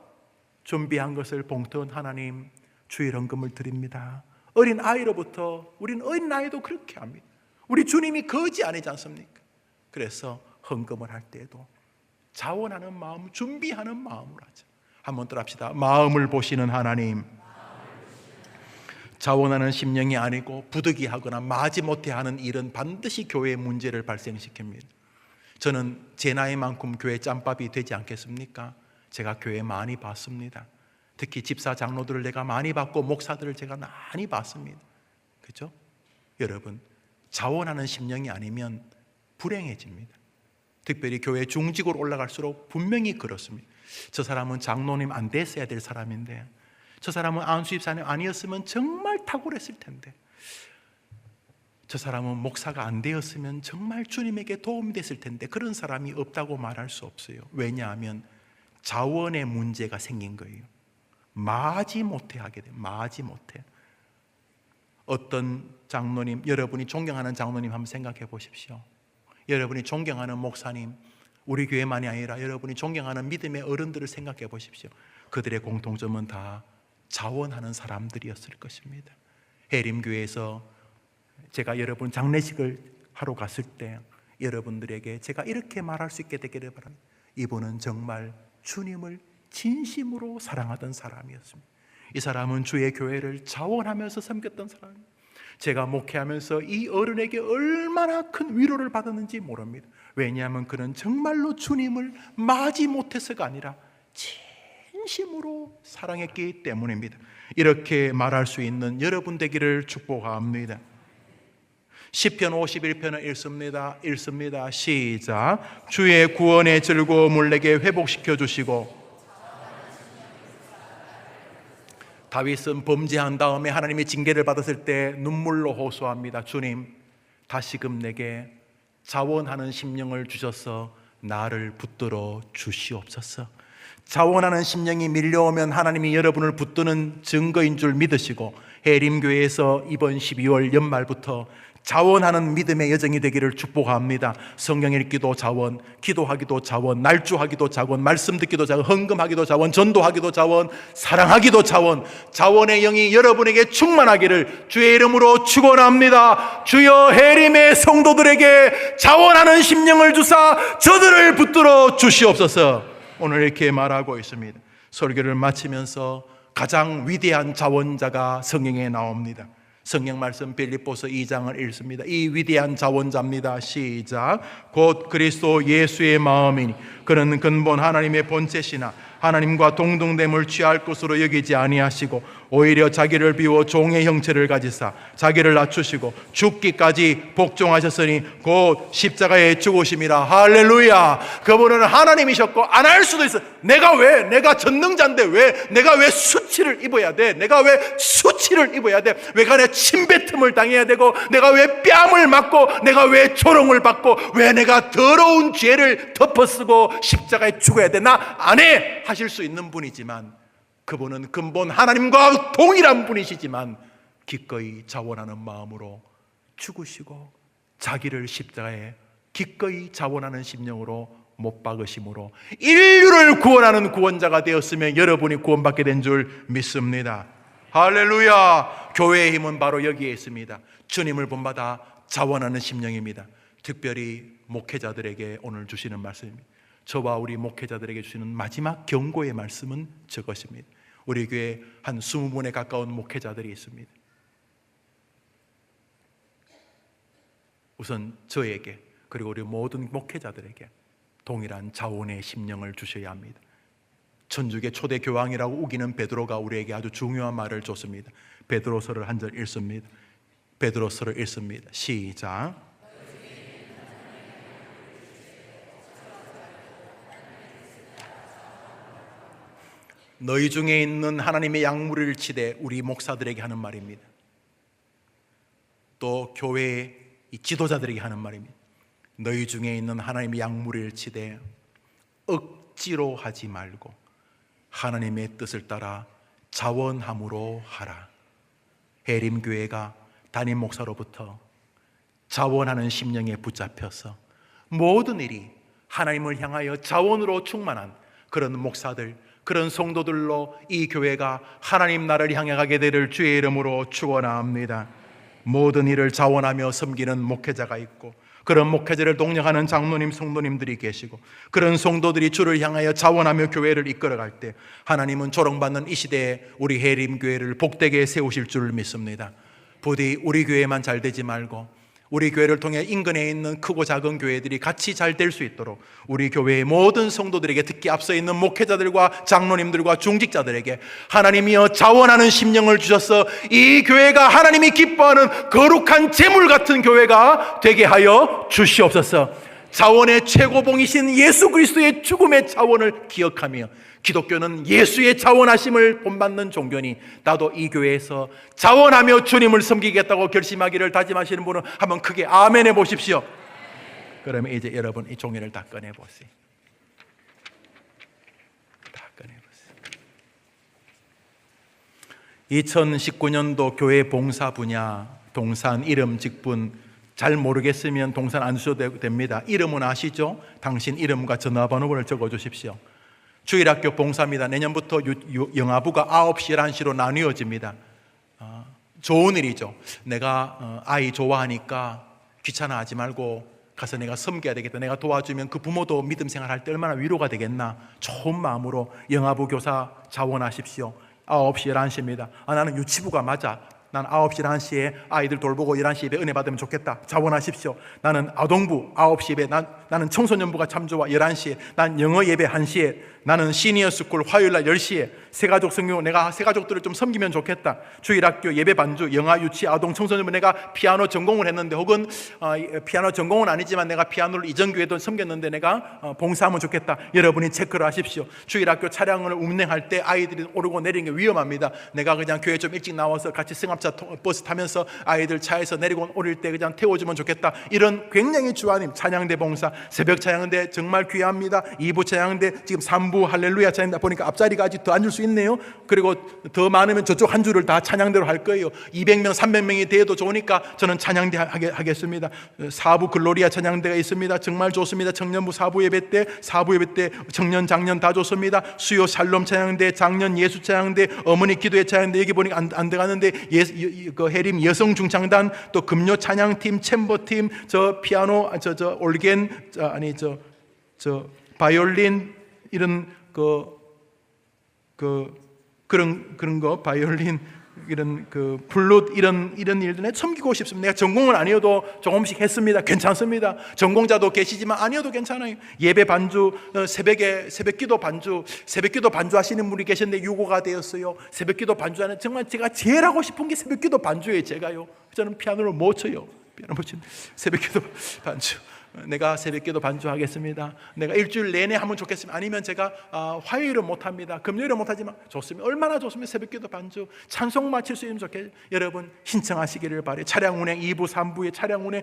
준비한 것을 봉투, 하나님 주일헌금을 드립니다. 어린 아이로부터, 우리는 어린 아이도 그렇게 합니다. 우리 주님이 거지 아니지 않습니까? 그래서 헌금을 할 때에도 자원하는 마음, 준비하는 마음으로 하죠. 한번 더 합시다. 마음을 보시는 하나님. 자원하는 심령이 아니고 부득이하거나 마지못해 하는 일은 반드시 교회의 문제를 발생시킵니다. 저는 제 나이만큼 교회 짬밥이 되지 않겠습니까? 제가 교회 많이 봤습니다. 특히 집사 장로들을 내가 많이 봤고 목사들을 제가 많이 봤습니다. 그렇죠? 여러분, 자원하는 심령이 아니면 불행해집니다. 특별히 교회 중직으로 올라갈수록 분명히 그렇습니다. 저 사람은 장로님 안 됐어야 될 사람인데, 저 사람은 안수집사님 아니었으면 정말 탁월했을 텐데, 저 사람은 목사가 안 되었으면 정말 주님에게 도움이 됐을 텐데, 그런 사람이 없다고 말할 수 없어요. 왜냐하면 자원의 문제가 생긴 거예요. 마지못해 하게 돼요. 마지못해. 어떤 장로님, 여러분이 존경하는 장로님 한번 생각해 보십시오. 여러분이 존경하는 목사님, 우리 교회만이 아니라 여러분이 존경하는 믿음의 어른들을 생각해 보십시오. 그들의 공통점은 다 자원하는 사람들이었을 것입니다. 해림교회에서 제가 여러분 장례식을 하러 갔을 때 여러분들에게 제가 이렇게 말할 수 있게 되기를 바랍니다. 이분은 정말 주님을 진심으로 사랑하던 사람이었습니다. 이 사람은 주의 교회를 자원하면서 섬겼던 사람입니다. 제가 목회하면서 이 어른에게 얼마나 큰 위로를 받았는지 모릅니다. 왜냐하면 그는 정말로 주님을 마지못해서가 아니라 진심으로 사랑했기 때문입니다. 이렇게 말할 수 있는 여러분 되기를 축복합니다. 시편 51편을 읽습니다. 시작. 주의 구원의 즐거움을 내게 회복시켜 주시고. 다윗은 범죄한 다음에 하나님의 징계를 받았을 때 눈물로 호소합니다. 주님, 다시금 내게 자원하는 심령을 주셔서 나를 붙들어 주시옵소서. 자원하는 심령이 밀려오면 하나님이 여러분을 붙드는 증거인 줄 믿으시고, 해림교회에서 이번 12월 연말부터 자원하는 믿음의 여정이 되기를 축복합니다. 성경 읽기도 자원, 기도하기도 자원, 날주하기도 자원, 말씀 듣기도 자원, 헌금하기도 자원, 전도하기도 자원, 사랑하기도 자원, 자원의 영이 여러분에게 충만하기를 주의 이름으로 축원합니다. 주여, 해림의 성도들에게 자원하는 심령을 주사 저들을 붙들어 주시옵소서. 오늘 이렇게 말하고 있습니다. 설교를 마치면서 가장 위대한 자원자가 성경에 나옵니다. 성경 말씀 빌립보서 2장을 읽습니다. 이 위대한 자원자입니다. 시작. 곧 그리스도 예수의 마음이니 그는 근본 하나님의 본체시나 하나님과 동등됨을 취할 것으로 여기지 아니하시고 오히려 자기를 비워 종의 형체를 가지사 자기를 낮추시고 죽기까지 복종하셨으니 곧 십자가에 죽으심이라. 할렐루야. 그분은 하나님이셨고 안 할 수도 있어. 내가 전능자인데 내가 왜 수치를 입어야 돼? 내가 왜 수치를 입어야 돼? 왜 간에 침뱉음을 당해야 되고, 내가 왜 뺨을 맞고, 내가 왜 조롱을 받고, 왜 내가 더러운 죄를 덮어쓰고 십자가에 죽어야 돼? 나 안 해! 하실 수 있는 분이지만, 그분은 근본 하나님과 동일한 분이시지만 기꺼이 자원하는 마음으로 죽으시고 자기를 십자가에 기꺼이 자원하는 심령으로 못 박으심으로 인류를 구원하는 구원자가 되었으면 여러분이 구원받게 된 줄 믿습니다. 할렐루야. 교회의 힘은 바로 여기에 있습니다. 주님을 본받아 자원하는 심령입니다. 특별히 목회자들에게 오늘 주시는 말씀입니다. 저와 우리 목회자들에게 주시는 마지막 경고의 말씀은 저것입니다. 우리 교회에 한 20분에 가까운 목회자들이 있습니다. 우선 저에게, 그리고 우리 모든 목회자들에게 동일한 자원의 심령을 주셔야 합니다. 천주교 초대 교황이라고 우기는 베드로가 우리에게 아주 중요한 말을 줬습니다. 베드로서를 한 절 읽습니다. 베드로서를 읽습니다. 시작. 너희 중에 있는 하나님의 양무리를 치되 우리 목사들에게 하는 말입니다. 또 교회의 지도자들에게 하는 말입니다. 너희 중에 있는 하나님의 양무리를 치되 억지로 하지 말고 하나님의 뜻을 따라 자원함으로 하라. 해림교회가 담임 목사로부터 자원하는 심령에 붙잡혀서 모든 일이 하나님을 향하여 자원으로 충만한 그런 목사들, 그런 성도들로 이 교회가 하나님 나라를 향해 가게 되를 주의 이름으로 축원합니다. 모든 일을 자원하며 섬기는 목회자가 있고, 그런 목회자를 동력하는 장로님, 성도님들이 계시고, 그런 성도들이 주를 향하여 자원하며 교회를 이끌어갈 때 하나님은 조롱받는 이 시대에 우리 해림교회를 복되게 세우실 줄 믿습니다. 부디 우리 교회만 잘 되지 말고 우리 교회를 통해 인근에 있는 크고 작은 교회들이 같이 잘 될 수 있도록 우리 교회의 모든 성도들에게, 특히 앞서 있는 목회자들과 장로님들과 중직자들에게 하나님이여 자원하는 심령을 주셔서 이 교회가 하나님이 기뻐하는 거룩한 제물 같은 교회가 되게 하여 주시옵소서. 자원의 최고봉이신 예수 그리스도의 죽음의 자원을 기억하며 기독교는 예수의 자원하심을 본받는 종교니 나도 이 교회에서 자원하며 주님을 섬기겠다고 결심하기를 다짐하시는 분은 한번 크게 아멘 해보십시오. 그러면 이제 여러분 이 종이를 다 꺼내보세요. 다 꺼내보세요. 2019년도 교회 봉사 분야 동산 이름 직분 잘 모르겠으면 동산 안 주셔도 됩니다. 이름은 아시죠? 당신 이름과 전화번호를 적어주십시오. 주일학교 봉사입니다. 내년부터 영아부가 9시, 11시로 나뉘어집니다. 좋은 일이죠. 내가 아이 좋아하니까 귀찮아하지 말고 가서 내가 섬겨야 되겠다. 내가 도와주면 그 부모도 믿음 생활할 때 얼마나 위로가 되겠나. 좋은 마음으로 영아부 교사 자원하십시오. 9시, 11시입니다. 나는 유치부가 맞아. 난 9시, 11시에 아이들 돌보고 11시 예배 은혜 받으면 좋겠다. 자원하십시오. 나는 아동부 9시 예배, 나는 청소년부가 참 좋아. 11시에. 난 영어 예배 1시에. 나는 시니어스쿨 화요일날 10시에. 새가족 성경, 내가 새가족들을 좀 섬기면 좋겠다. 주일학교 예배 반주, 영아, 유치, 아동, 청소년부 내가 피아노 전공을 했는데, 혹은 피아노 전공은 아니지만 내가 피아노를 이전 교회도 섬겼는데 내가 봉사하면 좋겠다. 여러분이 체크를 하십시오. 주일학교 차량을 운행할 때 아이들이 오르고 내리는 게 위험합니다. 내가 그냥 교회 좀 일찍 나와서 같이 승합차 버스 타면서 아이들 차에서 내리고 오를 때 그냥 태워주면 좋겠다. 이런 굉장히 주아님 찬양대 봉사, 새벽 찬양대 정말 귀합니다. 2부 찬양대, 지금 3부 할렐루야 찬양대 보니까 앞자리가 아직 더 앉을 수 있네요. 그리고 더 많으면 저쪽 한 주를 다 찬양대로 할 거예요. 200명, 300명이 돼도 좋으니까 저는 찬양대 하겠습니다. 4부 글로리아 찬양대가 있습니다. 정말 좋습니다. 청년부 4부 예배 때, 4부 예배 때 청년, 장년 다 좋습니다. 수요 샬롬 찬양대, 장년 예수 찬양대, 어머니 기도회 찬양대, 여기 보니까 안 들어가는데 그 해림 여성 중창단, 또 금요 찬양팀, 챔버팀, 저 피아노, 저 올겐, 저 바이올린, 이런 그런 거, 바이올린, 이런 플룻, 이런 일들에 섬기고 싶습니다. 내가 전공은 아니어도 조금씩 했습니다. 괜찮습니다. 전공자도 계시지만 아니어도 괜찮아요. 예배 반주, 새벽기도 반주 하시는 분이 계셨는데 유고가 되었어요. 새벽기도 반주하는, 정말 제가 제일 하고 싶은 게 새벽기도 반주예요. 제가요. 저는 피아노를 못 쳐요. 피아노 못 치는 새벽기도 반주. 내가 새벽기도 반주하겠습니다. 내가 일주일 내내 하면 좋겠습니다. 아니면 제가 화요일은 못합니다. 금요일은 못하지만 좋습니다. 얼마나 좋습니다. 새벽기도 반주 찬송 마칠 수 있으면 좋겠어요. 여러분 신청하시기를 바래요. 차량 운행 2부 3부에 차량 운행,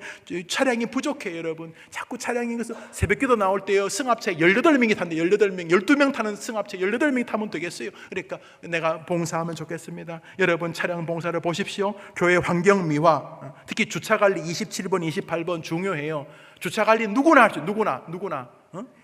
차량이 부족해요. 여러분 자꾸 차량이, 그래서 새벽기도 나올 때요 승합차에 18명이 탄대. 18명, 12명 타는 승합차 18명이 타면 되겠어요. 그러니까 내가 봉사하면 좋겠습니다. 여러분 차량 봉사를 보십시오. 교회 환경미화, 특히 주차관리 27번 28번 중요해요. 주차관리 누구나 할수, 누구나.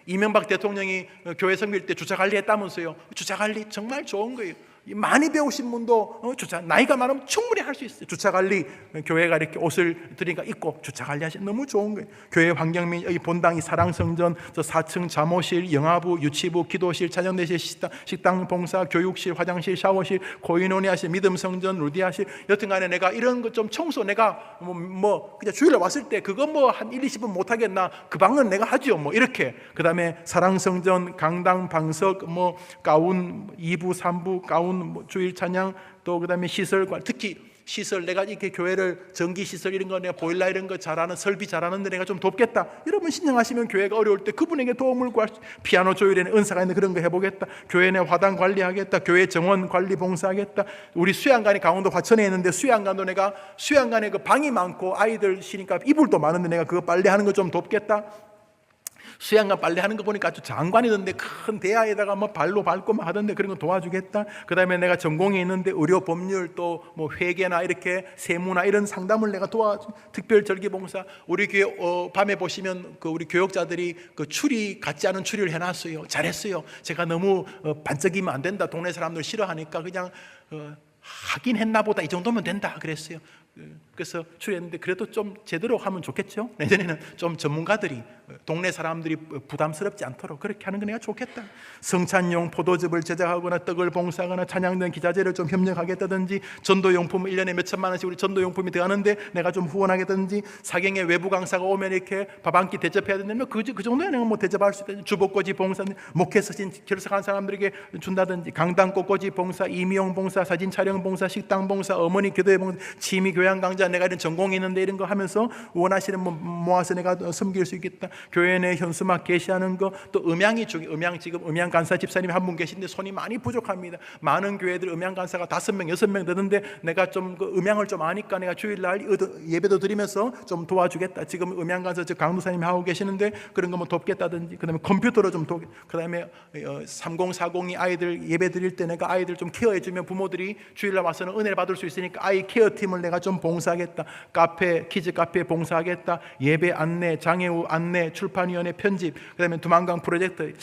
이명박 대통령이 교회 섬길 때 주차관리 했다면서요. 주차관리 정말 좋은 거예요. 많이 배우신 분도 나이가 많으면 충분히 할 수 있어요. 주차관리, 교회가 이렇게 옷을 드리니까 입고 주차관리 하시면 너무 좋은 거예요. 교회 환경미, 여기 본당이 사랑성전, 저 4층 잠옷실, 영아부, 유치부, 기도실, 찬양대실, 식당 봉사, 교육실, 화장실, 샤워실, 고인원의하실, 믿음성전, 루디아실, 여튼간에 내가 이런 거 좀 청소, 내가 그냥 주일에 왔을 때 그거 한 1, 20분 못하겠나, 그 방은 내가 하죠. 이렇게. 그 다음에 사랑성전, 강당, 방석, 가운, 2부, 3부, 가운, 주일 찬양, 또 그 다음에 시설관, 특히 시설, 내가 이렇게 교회를 전기 시설 이런 거, 내가 보일러 이런 거 잘하는, 설비 잘하는데 내가 좀 돕겠다. 여러분 신청하시면 교회가 어려울 때 그분에게 도움을 구할 수, 피아노 조율에는 은사가 있는 그런 거 해보겠다. 교회 내 화단 관리하겠다. 교회 정원 관리 봉사하겠다. 우리 수양관이 강원도 화천에 있는데 수양관도 내가 수양관에 그 방이 많고 아이들 쉬니까 이불도 많은데 내가 그거 빨래하는 거 좀 돕겠다. 수양관 빨래하는 거 보니까 아주 장관이던데 큰 대야에다가 뭐 발로 밟고 막 하던데 그런 거 도와주겠다. 그 다음에 내가 전공이 있는데 의료 법률 또 뭐 회계나 이렇게 세무나 이런 상담을 내가 도와주. 특별 절기 봉사. 우리 교회 밤에 보시면 그 우리 교역자들이 그 추리 같지 않은 추리를 해놨어요. 잘했어요. 제가 너무 반짝이면 안 된다. 동네 사람들 싫어하니까 그냥 하긴 했나 보다 이 정도면 된다 그랬어요. 그래서 추리했는데 그래도 좀 제대로 하면 좋겠죠. 내년에는 좀 전문가들이 동네 사람들이 부담스럽지 않도록 그렇게 하는 거 내가 좋겠다. 성찬용 포도즙을 제작하거나 떡을 봉사하거나 찬양된 기자재를 좀 협력하겠다든지 전도용품 1년에 몇 천만 원씩 우리 전도용품이 들어가는데 내가 좀 후원하겠다든지 사경에 외부 강사가 오면 이렇게 밥 한 끼 대접해야 된다면 그 정도야 내가 뭐 대접할 수 있다. 주복꽂이 봉사, 목회 서신 결석한 사람들에게 준다든지 강당 꽃꽂이 봉사, 임용 봉사, 사진 촬영 봉사, 식당 봉사, 어머니 교도회 봉사, 취미 교양 강좌 내가 이런 전공이 있는데 이런 거 하면서 원하시는 분 모아서 내가 섬길 수 있겠다. 교회 내 현수막 게시하는 거, 또 음향이 지금 음향 간사 집사님이 한 분 계신데 손이 많이 부족합니다. 많은 교회들 음향 간사가 5명, 6명 되는데 내가 좀 그 음향을 좀 아니까 내가 주일날 예배도 드리면서 좀 도와주겠다. 지금 음향 간사 저 강도사님이 하고 계시는데 그런 거 뭐 돕겠다든지, 그다음에 컴퓨터로 좀 그다음에 3040이 아이들 예배 드릴 때 내가 아이들 좀 케어해 주면 부모들이 주일날 와서는 은혜를 받을 수 있으니까 아이 케어 팀을 내가 좀 봉사하겠다. 카페, 키즈 카페 봉사하겠다. 예배 안내, 장애우 안내, 출판위원회 편집, 그다음에 두만강 프로젝트,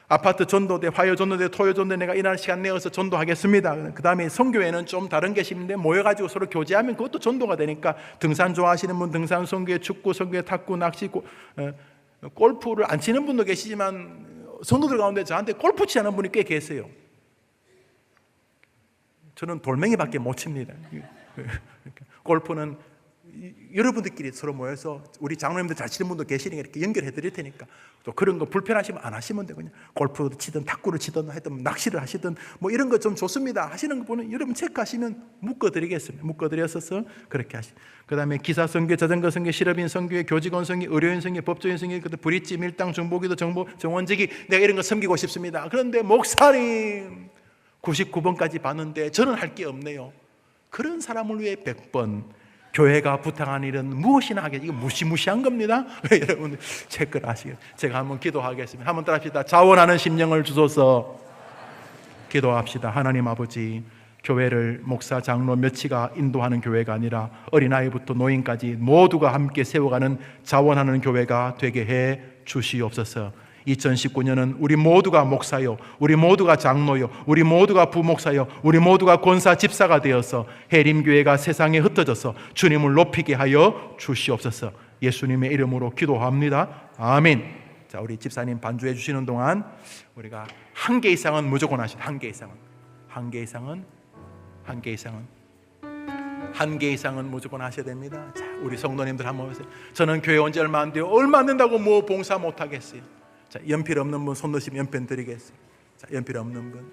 아파트 전도대, 화요 전도대, 토요 전도대 내가 이날 시간 내어서 전도하겠습니다. 그 다음에 선교회는 좀 다른 게 있는데 모여가지고 서로 교제하면 그것도 전도가 되니까 등산 좋아하시는 분 등산 선교회, 축구 선교회, 탁구, 낚시, 골프를 안 치는 분도 계시지만 성도들 가운데 저한테 골프 치는 분이 꽤 계세요. 저는 돌멩이밖에 못 칩니다. 골프는 여러분들끼리 서로 모여서 우리 장로님들 잘 치는 분도 계시니까 이렇게 연결해 드릴 테니까 또 그런 거 불편하시면 안 하시면 되거든요. 골프 치든 탁구를 치든 하여튼 낚시를 하시든 뭐 이런 거 좀 좋습니다. 하시는 거 보면 여러분 체크하시면 묶어 드리겠습니다. 묶어 드렸어서 그렇게 하시. 그다음에 기사 선교, 자전거 선교, 실업인 선교회, 교직원 선교, 의료인 선교, 법조인 선교, 그다음 브릿지, 밀당, 중보기도, 정원지기 내가 이런 거 섬기고 싶습니다. 그런데 목사님 99번까지 봤는데 저는 할 게 없네요. 그런 사람을 위해 100번 교회가 부탁한 일은 무엇이나 하겠다. 이거 무시무시한 겁니다. 여러분 체크를 하시겠어요. 제가 한번 기도하겠습니다. 한번 따라합시다. 자원하는 심령을 주소서. 기도합시다. 하나님 아버지, 교회를 목사, 장로 몇이가 인도하는 교회가 아니라 어린아이부터 노인까지 모두가 함께 세워가는 자원하는 교회가 되게 해 주시옵소서. 2019년은 우리 모두가 목사요, 우리 모두가 장로요, 우리 모두가 부목사요, 우리 모두가 권사 집사가 되어서 해림교회가 세상에 흩어져서 주님을 높이게 하여 주시옵소서. 예수님의 이름으로 기도합니다. 아멘. 자, 우리 집사님 반주해 주시는 동안 우리가 한 개 이상은 무조건 하시다. 한 개 이상은 무조건 하셔야 됩니다. 자, 우리 성도님들 한번 보세요. 저는 교회 온 지 얼마 안 돼요. 얼마 안 된다고 뭐 봉사 못 하겠어요. 자, 연필 없는 분 손 드시면 연필 드리겠어요. 자, 연필 없는 분,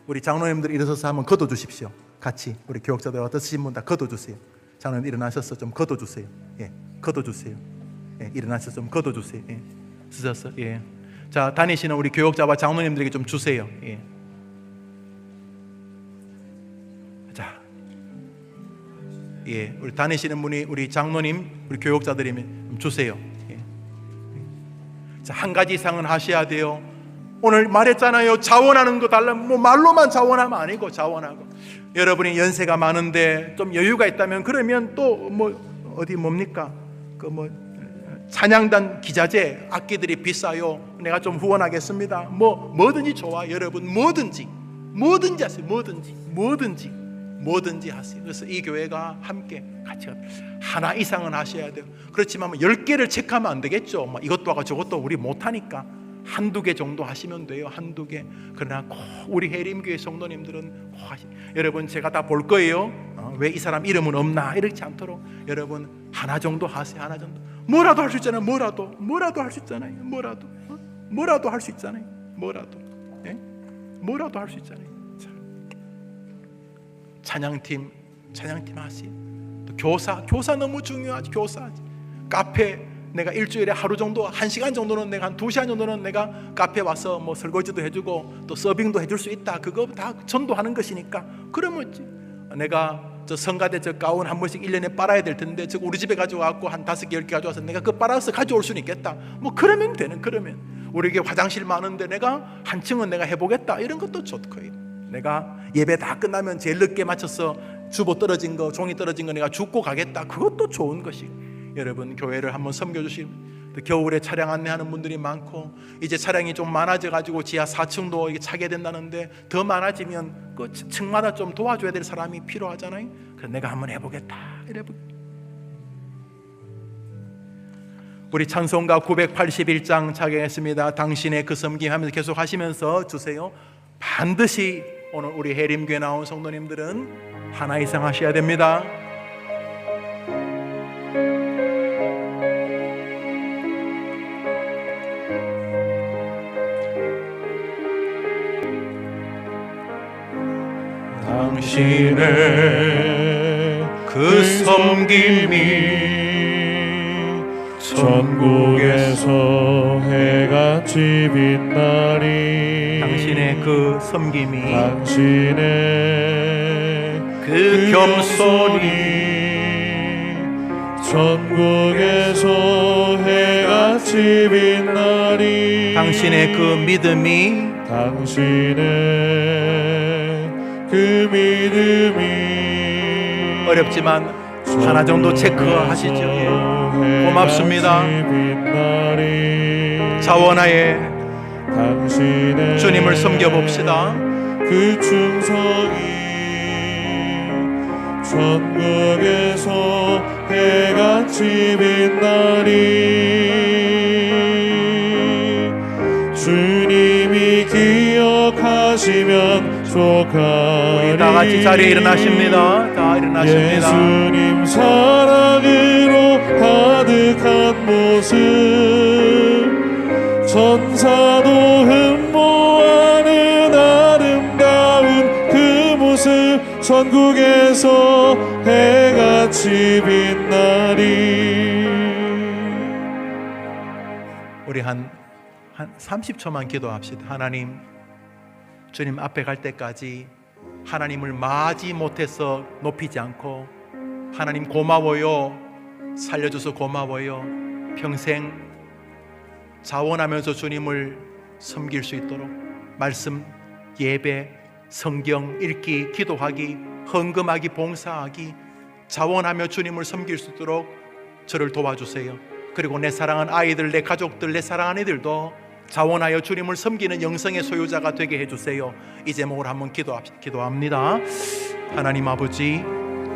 우리 장로님들 일어서서 한번 걷어 주십시오. 같이 우리 교역자들 어떤 쓰신 분 다 걷어 주세요. 장로님 일어나셔서 좀 걷어 주세요. 예, 걷어 주세요. 예, 일어나셔서 좀 걷어 주세요. 예, 쓰셔서 예. 자, 다니시는 우리 교역자와 장로님들에게 좀 주세요. 예. 자, 예, 우리 다니시는 분이 우리 장로님, 우리 교역자들이면 주세요. 자, 한 가지 이상은 하셔야 돼요. 오늘 말했잖아요. 자원하는 거 달라. 뭐 말로만 자원하면 아니고 자원하고. 여러분이 연세가 많은데 좀 여유가 있다면 그러면 또 뭐 어디 뭡니까? 그 뭐 찬양단 기자재 악기들이 비싸요. 내가 좀 후원하겠습니다. 뭐든지 좋아. 여러분 뭐든지 하세요. 뭐든지 하세요. 그래서 이 교회가 함께 같이 하나 이상은 하셔야 돼요. 그렇지만 10개를 체크하면 안 되겠죠. 이것도 하고 저것도 우리 못하니까 한두 개 정도 하시면 돼요. 한두 개. 그러나 꼭 우리 해림교회 성도님들은 꼭 여러분 제가 다 볼 거예요. 왜 이 사람 이름은 없나 이렇지 않도록 여러분 하나 정도 하세요. 하나 정도. 뭐라도 할 수 있잖아요. 뭐라도 할 수 있잖아요. 뭐라도 할 수 있잖아요. 뭐라도 할 수 있잖아요. 찬양팀 찬양팀 하세요. 또 교사 너무 중요하지. 교사 카페 내가 일주일에 하루 정도 1시간 정도는 내가 한 2시간 정도는 내가 카페 와서 뭐 설거지도 해주고 또 서빙도 해줄 수 있다. 그거 다 전도하는 것이니까. 그러면 내가 저 성가대 저 가운 한 번씩 1년에 빨아야 될 텐데 저 우리 집에 가져와갖고 한 5개 10개 가져와서 내가 그 빨아서 가져올 수는 있겠다. 뭐 그러면 되는. 그러면 우리에게 화장실 많은데 내가 한 층은 내가 해보겠다. 이런 것도 좋고요. 내가 예배 다 끝나면 제일 늦게 맞춰서 주보 떨어진 거 종이 떨어진 거 내가 줍고 가겠다. 그것도 좋은 것이. 여러분 교회를 한번 섬겨주시면 겨울에 차량 안내하는 분들이 많고 이제 차량이 좀 많아져가지고 지하 4층도 이게 차게 된다는데 더 많아지면 그 층마다 좀 도와줘야 될 사람이 필요하잖아요. 그래서 내가 한번 해보겠다. 우리 찬송가 981장 찬양했습니다. 당신의 그 섬김 하면서 계속 하시면서 주세요. 반드시 오늘 우리 해림교회 나온 성도님들은 하나 이상 하셔야 됩니다. 당신의 그 섬김이 천국에서 해같이 빛나리. 당신의 그 섬김이 당신의 그 겸손이 천국에서 해같이 빛나리. 당신의 그 믿음이 당신의 그 믿음이 어렵지만 하나 정도 체크하시죠. 고맙습니다. 자원하에 주님을 섬겨봅시다. 그 충성이 천국에서 해같이 빛나리. 주님이 기억하시면 족하리. 우리 다 같이 자리에 일어나십니다. 다 일어나십니다. 예수님 사랑으로 가득한 모습 천사도 흠모하는 아름다운 그 모습 천국에서 해같이 빛나리. 우리 한 30초만 기도합시다. 하나님, 주님 앞에 갈 때까지 하나님을 마지 못해서 높이지 않고 하나님 고마워요, 살려줘서 고마워요, 평생 자원하면서 주님을 섬길 수 있도록 말씀, 예배, 성경 읽기, 기도하기, 헌금하기, 봉사하기, 자원하며 주님을 섬길 수 있도록 저를 도와주세요. 그리고 내 사랑하는 아이들, 내 가족들, 내 사랑하는 애들도 자원하여 주님을 섬기는 영성의 소유자가 되게 해주세요. 이 제목을 한번 기도합니다. 하나님 아버지,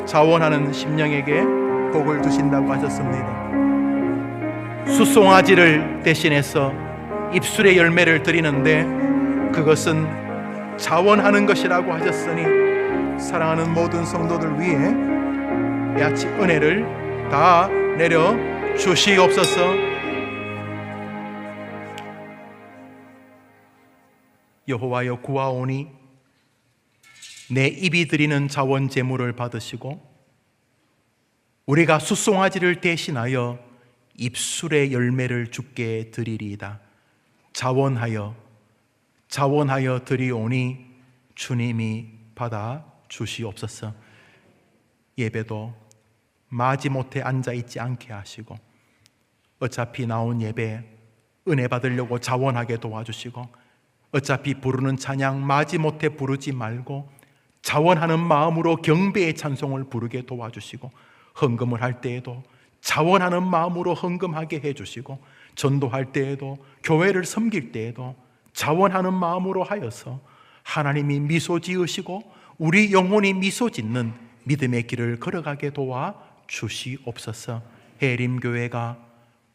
자원하는 심령에게 복을 주신다고 하셨습니다. 수송아지를 대신해서 입술의 열매를 드리는데 그것은 자원하는 것이라고 하셨으니 사랑하는 모든 성도들 위해 이 아침 은혜를 다 내려 주시옵소서. 여호와여 구하오니 내 입이 드리는 자원 제물을 받으시고 우리가 수송아지를 대신하여 입술의 열매를 주께 드리리이다. 자원하여 드리오니 주님이 받아 주시옵소서. 예배도 마지못해 앉아있지 않게 하시고 어차피 나온 예배 은혜 받으려고 자원하게 도와주시고 어차피 부르는 찬양 마지못해 부르지 말고 자원하는 마음으로 경배의 찬송을 부르게 도와주시고 헌금을 할 때에도 자원하는 마음으로 헌금하게 해주시고 전도할 때에도 교회를 섬길 때에도 자원하는 마음으로 하여서 하나님이 미소 지으시고 우리 영혼이 미소 짓는 믿음의 길을 걸어가게 도와주시옵소서. 해림교회가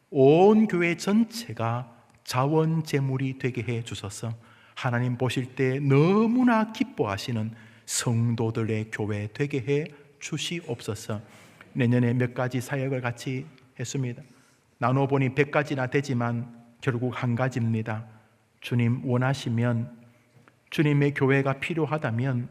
온 교회 전체가 자원 제물이 되게 해 주소서. 하나님 보실 때 너무나 기뻐하시는 성도들의 교회 되게 해 주시옵소서. 내년에 몇 가지 사역을 같이 했습니다. 나눠보니 100가지나 되지만 결국 한 가지입니다. 주님 원하시면, 주님의 교회가 필요하다면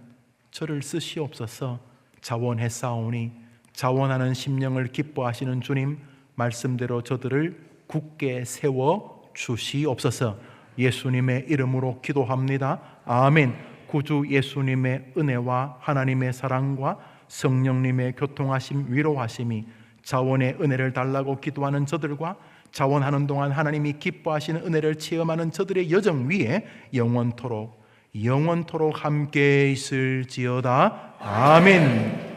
저를 쓰시옵소서. 자원했사오니 자원하는 심령을 기뻐하시는 주님 말씀대로 저들을 굳게 세워 주시옵소서. 예수님의 이름으로 기도합니다. 아멘. 구주 예수님의 은혜와 하나님의 사랑과 성령님의 교통하심 위로하심이 자원의 은혜를 달라고 기도하는 저들과 자원하는 동안 하나님이 기뻐하시는 은혜를 체험하는 저들의 여정 위에 영원토록 함께 있을지어다. 아멘.